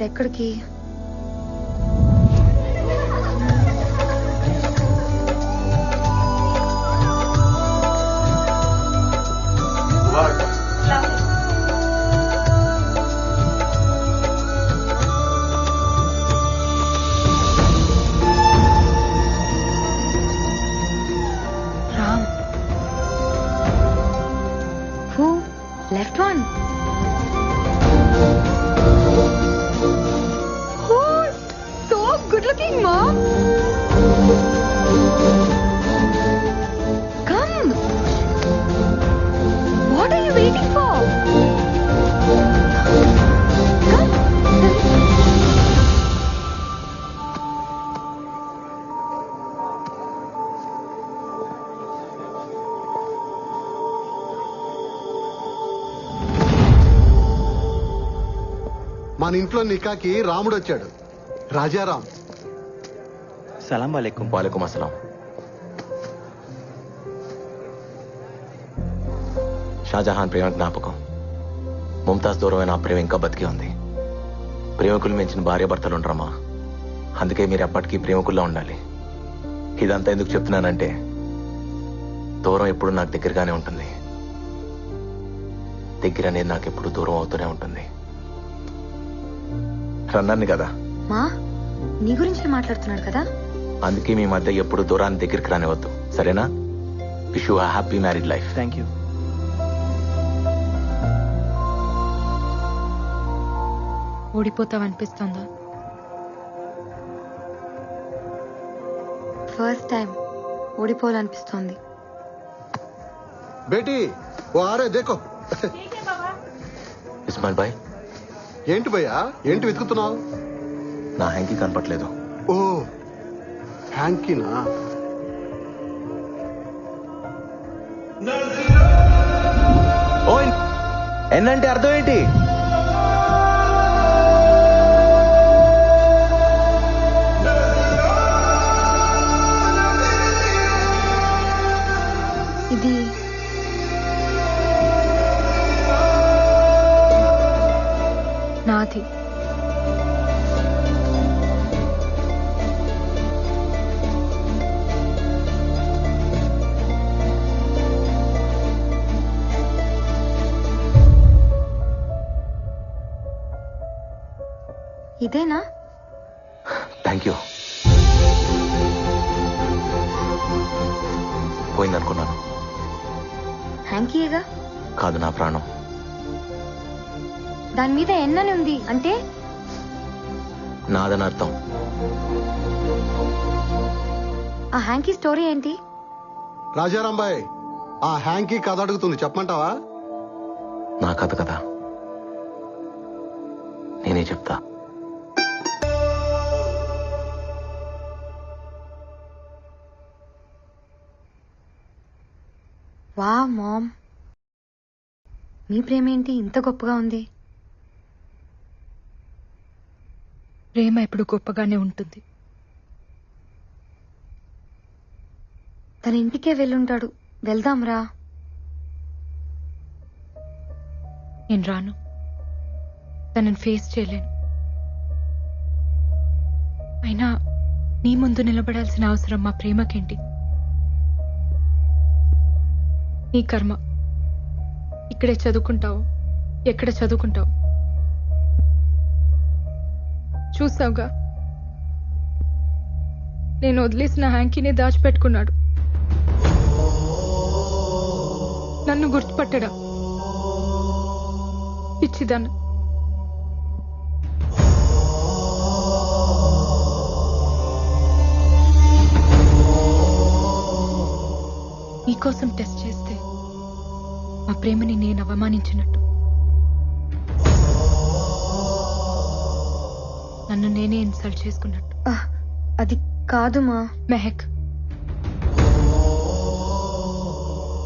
ఇప్పుడు ఎక్కడికి? Ram. Who? Left one. Oh, so good looking, Mom. Come. What are you waiting for? Come. మన ఇంట్లో నికాకి రాముడు వచ్చాడు. రాజారాం. సలాం వాలేకుం. వాలేకుం అస్సలాం. షాజహాన్ ప్రేమ జ్ఞాపకం. ముంతాజ్ దూరమైన ఆ ప్రేమ ఇంకా బతికి ఉంది. ప్రేమికులు మించిన భార్యాభర్తలు ఉండరమ్మా. అందుకే మీరు ఎప్పటికీ ప్రేమికుల్లో ఉండాలి. ఇదంతా ఎందుకు చెప్తున్నానంటే దూరం ఎప్పుడు నాకు దగ్గరగానే ఉంటుంది. దగ్గర అనేది నాకు ఎప్పుడు దూరం అవుతూనే ఉంటుంది. రన్నాన్ని కదా, మా నీ గురించి మాట్లాడుతున్నాడు కదా. అందుకే మీ మధ్య ఎప్పుడు దూరాన్ని దగ్గరికి రానివద్దు, సరేనా? Wish you happy married life. Thank you. ఓడిపోతావనిపిస్తుందా? ఫస్ట్ టైం ఓడిపోవాలనిపిస్తోంది. బేటీ ఓ ఆరే దేకో. ఇస్మాయిల్ భాయ్, ఏంటి భయ్యా, ఏంటి వెతుకుతున్నావు? నా హ్యాంకీ కనపట్లేదు. ఓ హ్యాంకీనా? ఎన్నంటే అర్థం ఏంటి? ఇది నాది. ఇదేనా? Thank you. పోయిందనుకున్నాను. హ్యాంకీయేగా. కాదు, నా ప్రాణం. దాని మీద ఎన్నని ఉంది అంటే నాదని అర్థం. ఆ హ్యాంకీ స్టోరీ ఏంటి? రాజారాం బాయ్, ఆ హ్యాంకీ కథ అడుగుతుంది, చెప్పమంటావా? నా కథ కదా, నేనే చెప్తా. వా మామ్, మీ ప్రేమ ఏంటి ఇంత గొప్పగా ఉంది? ప్రేమ ఎప్పుడు గొప్పగానే ఉంటుంది. తన ఇంటికే వెళ్ళుంటాడు. వెళ్దాంరా. నేను రాను. తనని ఫేస్ చేయలేను. అయినా నీ ముందు నిలబడాల్సిన అవసరం మా ప్రేమకేంటి? నీ కర్మ. ఇక్కడే చదువుకుంటావు, ఎక్కడ చదువుకుంటావు చూసావుగా. నేను వదిలేసిన హ్యాంకీని దాచిపెట్టుకున్నాడు. నన్ను గుర్తుపట్టడా? పిచ్చిదాన్ని. నీకోసం టెస్ట్ చేస్తే మా ప్రేమని నేను అవమానించినట్టు, నన్ను నేనే ఇన్సల్ట్ చేసుకున్నట్టు. అది కాదు మా. మెహక్,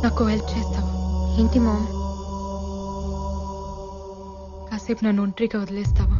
నాకు హెల్ప్ చేస్తావా? ఏంటి మామ్? కాసేపు నన్ను ఒంటరిగా వదిలేస్తావా?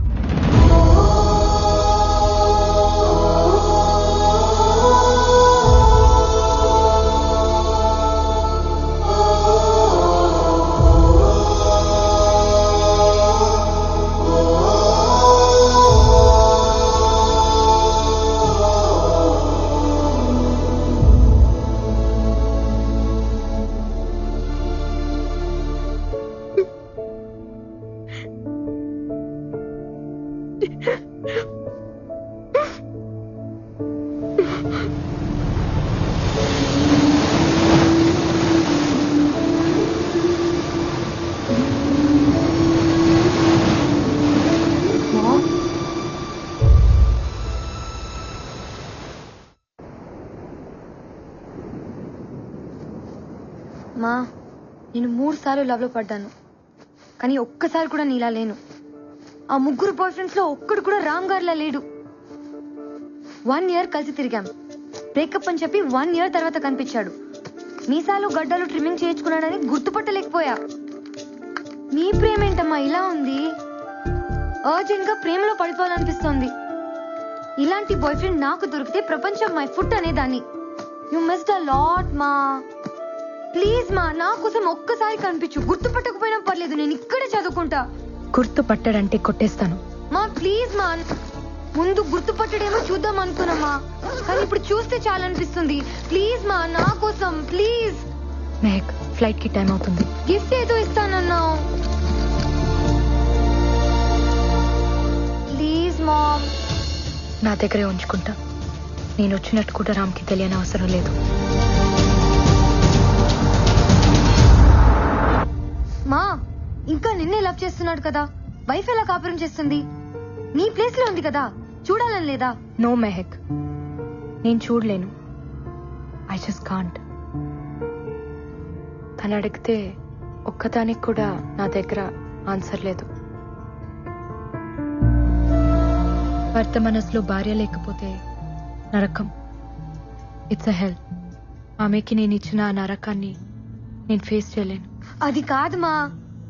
మా నేను 3 సార్లు లవ్ లో పడ్డాను, కానీ ఒక్కసారి కూడా నీలా లేను. ఆ 3 బాయ్ ఫ్రెండ్స్ లో ఒక్కడు కూడా రామ్ గారిలా లేడు. 1 ఇయర్ కలిసి తిరిగాం. బ్రేకప్ అని చెప్పి 1 ఇయర్ తర్వాత కనిపించాడు. మీసాలు గడ్డలు ట్రిమ్మింగ్ చేయించుకున్నాడని గుర్తుపట్టలేకపోయా. నీ ప్రేమ ఏంటమ్మా ఇలా ఉంది? అర్జెంట్ గా ప్రేమలో పడిపోవాలనిపిస్తోంది. ఇలాంటి బాయ్ ఫ్రెండ్ నాకు దొరికితే ప్రపంచం మై ఫుట్ అనేదాన్ని. యు మిస్డ్ అ లాట్ మా. ప్లీజ్ మా, నా కోసం ఒక్కసారి కనిపించు. గుర్తుపట్టకపోయినా పర్లేదు, నేను ఇక్కడే చదువుకుంటా. గుర్తుపట్టాడంటే కొట్టేస్తాను. మా ప్లీజ్ మా, ముందు గుర్తుపట్టడేమో చూద్దాం అనుకున్నామా, కానీ ఇప్పుడు చూస్తే చాలనిపిస్తుంది. ప్లీజ్ మా, నా కోసం ప్లీజ్. మెహక్, ఫ్లైట్ కి టైం అవుతుంది. గిఫ్ట్ ఏదో ఇస్తానన్నావు. Please ma'am. నా దగ్గరే ఉంచుకుంటా. నేను వచ్చినట్టు కూడా రామ్కి తెలియని అవసరం లేదు. మా, ఇంకా నిన్నే లవ్ చేస్తున్నాడు కదా, వైఫ్ ఎలా కాపురం చేస్తుంది? నీ ప్లేస్ లో ఉంది కదా, చూడాలని లేదా? నో మెహక్, నేను చూడలేను. I just can't. తను అడిగితే ఒక్కదానికి కూడా నా దగ్గర ఆన్సర్ లేదు. భర్త మనసులో భార్య లేకపోతే నరకం. ఇట్స్ అ హెల్. ఆమెకి నేను ఇచ్చిన ఆ నరకాన్ని నేను ఫేస్ చేయలేను. అది కాదు మా.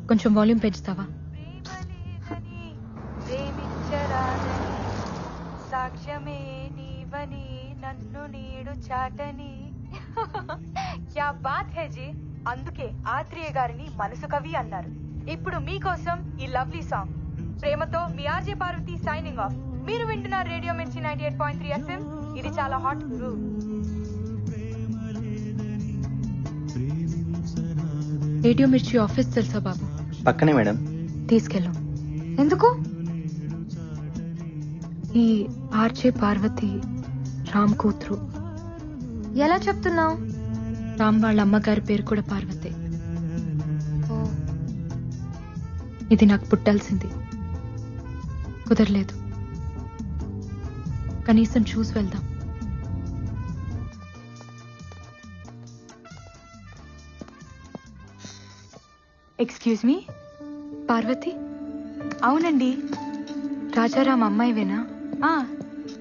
కొంచెం వాల్యూమ్ పెంచుతావా? సాక్ష్యమే నీవని నన్ను నీడు చాటని. క్యా బాత్ హే జీ. అందుకే ఆత్రేయ గారిని మనసు కవి అన్నారు. ఇప్పుడు మీకోసం ఈ లవ్లీ సాంగ్. ప్రేమతో మీ ఆర్జే పార్వతి సైనింగ్ ఆఫ్. మీరు వింటున్నారు రేడియో మిర్చి 98.3 FM. ఇది చాలా హాట్ గురు. రేడియో మిర్చి ఆఫీస్ తెలుసా బాబు? పక్కనే మేడం. తీసుకెళ్ళు. ఎందుకు? ఈ ఆర్జే పార్వతి రామ్ కూతురు. ఎలా చెప్తున్నావు? రామ్ వాళ్ళ అమ్మగారి పేరు కూడా పార్వతే. ఇది నాకు పుట్టాల్సింది, కుదరలేదు. కనీసం చూసి వెళ్దాం. Excuse me. పార్వతి? అవునండి. రాజారాం అమ్మాయివేనా?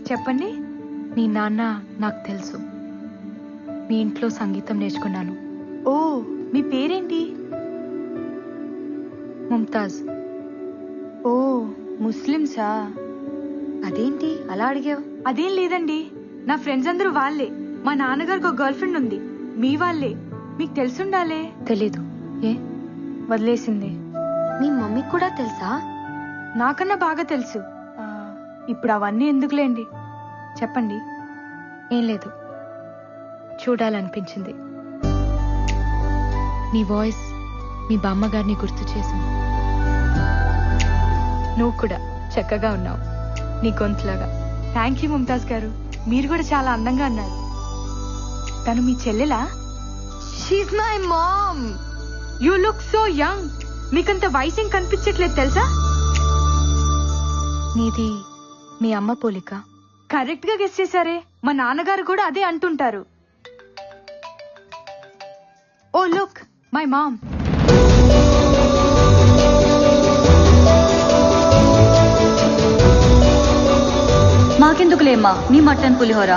చెప్పండి. నీ నాన్న నాకు తెలుసు. మీ ఇంట్లో సంగీతం నేర్చుకున్నాను. ఓ, మీ పేరేంటి? ముంతాజ్. ఓ, ముస్లిమ్సా? అదేంటి అలా అడిగావు? అదేం లేదండి, నా ఫ్రెండ్స్ అందరూ వాళ్ళే. మా నాన్నగారికి ఒక గర్ల్ ఫ్రెండ్ ఉంది, మీ వాళ్ళే. మీకు తెలుసుండాలే. తెలీదు. ఏ? వదిలేసింది. మీ మమ్మీకి కూడా తెలుసా? నాకన్నా బాగా తెలుసు. ఇప్పుడు అవన్నీ ఎందుకులేండి, చెప్పండి. ఏం లేదు, చూడాలనిపించింది. నీ వాయిస్ మీ బామ్మగారిని గుర్తు చేసింది. నువ్వు కూడా చక్కగా ఉన్నావు, నీ గొంతులాగా. థ్యాంక్ యూ ముంతాజ్ గారు, మీరు కూడా చాలా అందంగా అన్నారు. తను మీ చెల్లెలా? She's my mom. You look so young. మీకంత వయసు ఏం కనిపించట్లేదు తెలుసా? నీది మీ అమ్మ పోలిక. కరెక్ట్ గా గెస్ చేశారే. మా నాన్నగారు కూడా అదే అంటుంటారు. Oh look, my mom. మాకెందుకులేమ్మా మీ మటన్ పులిహోర,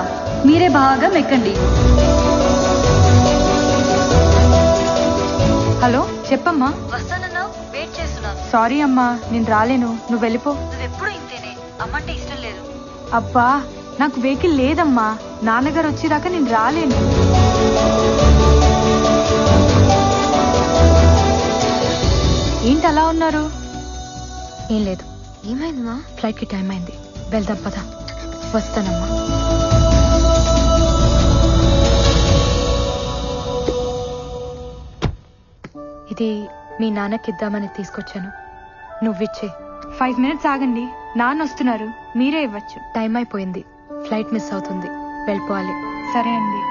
మీరే బాగా మెక్కండి. హలో, చెప్పమ్మా. వస్తానన్నావు, వెయిట్ చేస్తున్నాను. సారీ అమ్మా, నేను రాలేను, నువ్వు వెళ్ళిపో. నువ్వెప్పుడు ఇంతేనే, అమ్మంటే ఇష్టం లేదు. అబ్బా, నాకు వెహికల్ లేదమ్మా. నాన్నగారు వచ్చేదాకా నేను రాలేను. ఏంటి అలా ఉన్నారు? ఏం లేదు. ఏమైందమ్మా? ఫ్లైట్ కి టైం అయింది, వెళ్దాం పద. వస్తానమ్మా. ఇది మీ నాన్నకిద్దామని తీసుకొచ్చాను, నువ్విచ్చే. 5 minutes ఆగండి, నాన్న వస్తున్నారు, మీరే ఇవ్వచ్చు. టైం అయిపోయింది, ఫ్లైట్ మిస్ అవుతుంది, వెళ్ళిపోవాలి. సరే అండి.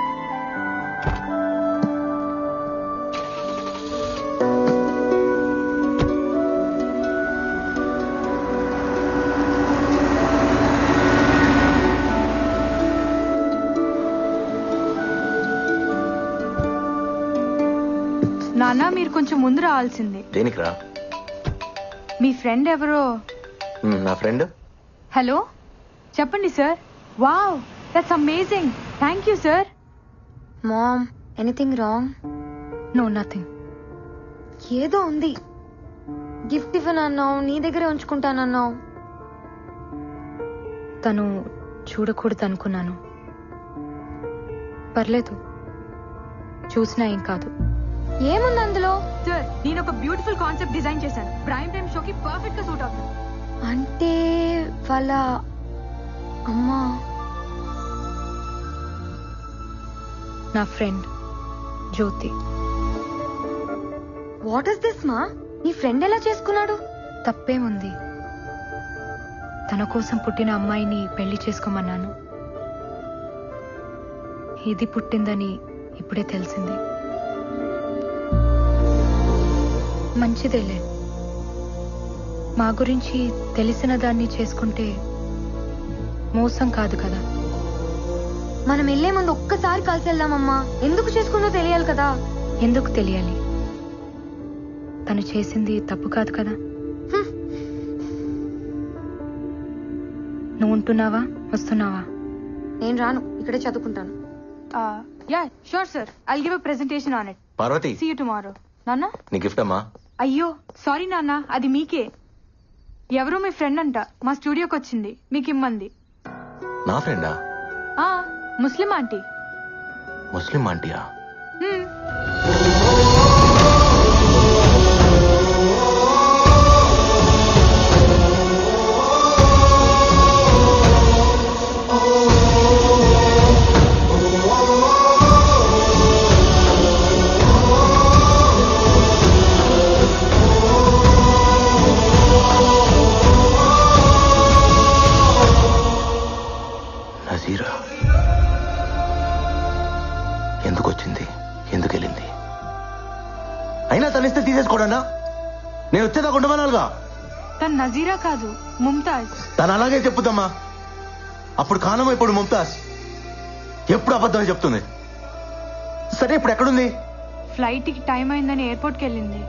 నాన్న మీరు కొంచెం ముందు రావాల్సింది. దేనికి రా? మీ ఫ్రెండ్ ఎవరో. నా ఫ్రెండ్. హలో, చెప్పండి sir. Wow, that's amazing. Thank you sir. Ma'am, anything wrong? No, nothing. ఏదో ఉంది. గిఫ్ట్ ఇవ్వనన్నావు, నీ దగ్గరే ఉంచుకుంటానన్నావు. తను చూడకూడదు అనుకున్నాను. పర్లేదు, చూసినా ఏం కాదు. ఏముంది అందులో? సార్, నేను ఒక బ్యూటిఫుల్ కాన్సెప్ట్ డిజైన్ చేశాను. ప్రైమ్ టైమ్ షోకి పర్ఫెక్ట్ గా సూట్ అవుతుంది. అంటే వాళ్ళ అమ్మా. నా friend Jyothi. What is this మా? నీ ఫ్రెండ్ ఎలా చేసుకున్నాడు? తప్పేముంది, తన కోసం పుట్టిన అమ్మాయిని పెళ్లి చేసుకోమన్నాను. ఇది పుట్టిందని ఇప్పుడే తెలిసింది. మంచిదేలే, మా గురించి తెలిసిన దాన్ని చేసుకుంటే మోసం కాదు కదా. మనం వెళ్లే ముందు ఒక్కసారి కలిసి వెళ్దామమ్మా. ఎందుకు చేసుకుందో తెలియాలి కదా. ఎందుకు తెలియాలి? తను చేసింది తప్పు కాదు కదా. నువ్వు ఉంటున్నావా, వస్తున్నావా? నేను రాను, ఇక్కడే చదువుకుంటాను. Yeah sure sir, I'll give a presentation on it. Parvathi, see you tomorrow. నాన్న. నీ గిఫ్ట్ అమ్మా. అయ్యో సారీ నాన్న, అది మీకే. ఎవరో మీ ఫ్రెండ్ అంట, మా స్టూడియోకి వచ్చింది, మీకు ఇమ్మంది. నా ఫ్రెండా? ముస్లిం ఆంటీ. ముస్లిం ఆంటీయా? నజీరా ఎందుకు వచ్చింది, ఎందుకు వెళ్ళింది? అయినా తనిస్తే తీసేసుకోవడా? నేను వచ్చేదాకా ఉండమనాలిగా. తను నజీరా కాదు, ముంతాజ్. తను అలాగే చెప్పుదమ్మా. అప్పుడు కానమా, ఇప్పుడు ముంతాజ్. ఎప్పుడు అబద్ధమే చెప్తుంది. సరే, ఇప్పుడు ఎక్కడుంది? ఫ్లైట్ కి టైం అయిందని ఎయిర్పోర్ట్ కి వెళ్ళింది.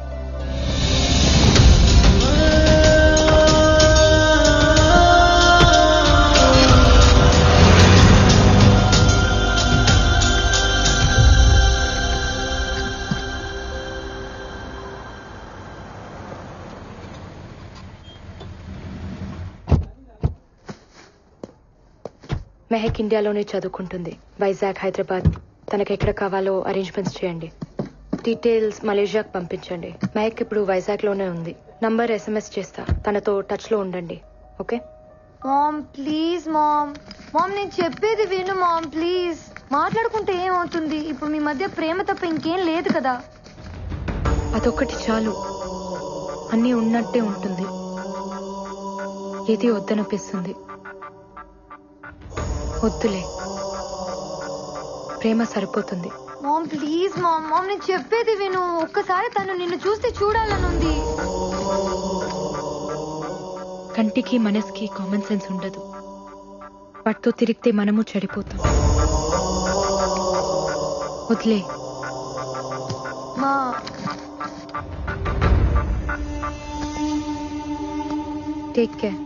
మెహక్ ఇండియాలోనే చదువుకుంటుంది, వైజాగ్, హైదరాబాద్. తనకి ఎక్కడ కావాలో అరేంజ్మెంట్స్ చేయండి. డీటెయిల్స్ మలేషియాకి పంపించండి. మెహక్ ఇప్పుడు వైజాగ్ లోనే ఉంది. నంబర్ SMS చేస్తా, తనతో టచ్ లో ఉండండి. Okay ma'am, please ma'am. Ma'am, నేను చెప్పేది విను మామ్, ప్లీజ్. మాట్లాడుకుంటే ఏమవుతుంది? ఇప్పుడు మీ మధ్య ప్రేమ తప్ప ఇంకేం లేదు కదా. అదొక్కటి చాలు, అన్నీ ఉన్నట్టే ఉంటుంది. ఏది వద్దనిపిస్తుంది. వద్దులే, ప్రేమ సరిపోతుంది. Ma'am please ma'am. మామ్, నేను చెప్పేది విను. ఒక్కసారి తను నిన్ను చూస్తే చూడాలనుంది. కంటికి మనసుకి కామన్ సెన్స్ ఉండదు. వాటితో తిరిగితే మనము చెడిపోతాం. వదిలే. మా టేక్ కేర్.